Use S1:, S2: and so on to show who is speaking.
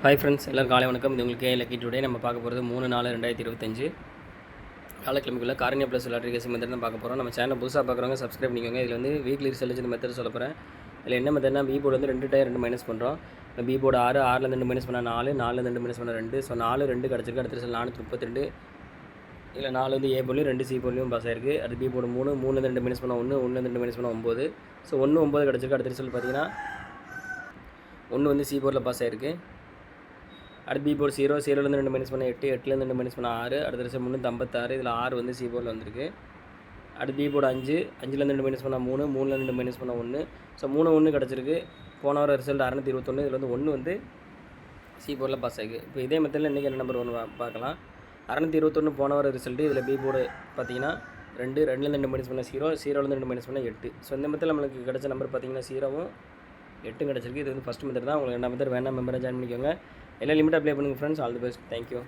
S1: Hi friends, எல்லோரும் காலை வணக்கம். இது உங்களுக்கு லக்கி டுடே. நம்ம பார்க்க போகிறது 3/4/2025 வியாழக்கிழமைக்குள்ள காரணியா ப்ளஸ் லாட்ரி கேஸ் மெத்தட் தான் பார்க்க போகிறோம். நம்ம சேனல் புதுசாக பார்க்குறவங்க சப்ஸ்கிரைப் பண்ணிக்கோங்க. இதில் வந்து வீக்லி ரிசல்ட் இந்த மெத்தட் சொல்ல போகிறேன். இதில் என்ன மெத்தட்னா, பி போர்டு வந்து 2 டயர் 2 மைனஸ் பண்ணுறோம். இந்த பி போர்டு 6, 6லேருந்து 2 மைனஸ் பண்ணால் 4, 4லேருந்து 2 மைனஸ் பண்ணால் 2. ஸோ 4 2 கிடச்சிருக்கு. அடுத்த ரிசல்ட் 432. இதில் 4 வந்து ஏ போர்ட்லையும் 2 சி போர்ட்லையும் பாஸ் ஆயிருக்கு. அடுத்து பி போர்டு 3, 3லேருந்து 2 மைனஸ் பண்ணால் 1, 1லேருந்து 2 மைனஸ் பண்ணால் 9. ஸோ 1 9 கிடச்சிருக்கு. அடுத்த ரிசல்ட் பார்த்தீங்கன்னா 1 வந்து சி போர்டில் பாஸ் ஆயிருக்கு. அடுத்து பி போர்டு 0, 0லேருந்து 2 மைனஸ் பண்ண 8, 8லேருந்து 2 மைனஸ் பண்ண 6, அடுத்த ரிசல்ட் 356. இதில் 6 வந்து சி போர்டில் வந்திருக்கு. அடுத்து பி போர்டு 5, 5லேருந்து 2 மைனஸ் பண்ண 3, 3லேருந்து 2 மைனஸ் பண்ண 1. ஸோ 3 1 கிடச்சிருக்கு. போன வாரம் ரிசல்ட் 621. இதில் வந்து 1 வந்து சி போர்டில் பாஸ் ஆகிருக்கு. இப்போ இதே மெத்தடில் இன்றைக்கி என்ன நம்பர் 1 பார்க்கலாம். 621 போன வாரம் ரிசல்ட்டு. இதில் பி போர்டு பார்த்தீங்கன்னா 2, 2லேருந்து 2 மைனஸ் பண்ண 0, 0லேருந்து 2 மைனஸ் பண்ண 8. ஸோ இந்த மெத்தடில் நம்மளுக்கு கிடச்ச நம்பர் பார்த்தீங்கன்னா 0வும் 8 கிடச்சிருக்கு. இது வந்து ஃபஸ்ட் மெத்தட் தான். உங்களுக்கு 2 மெத்தட் வேணால் மெம்பரை ஜாயின் பண்ணிக்கோங்க. எல்லாம் லிமிட்டாக ப்ளே பண்ணுங்கள் friends. All the best. Thank you.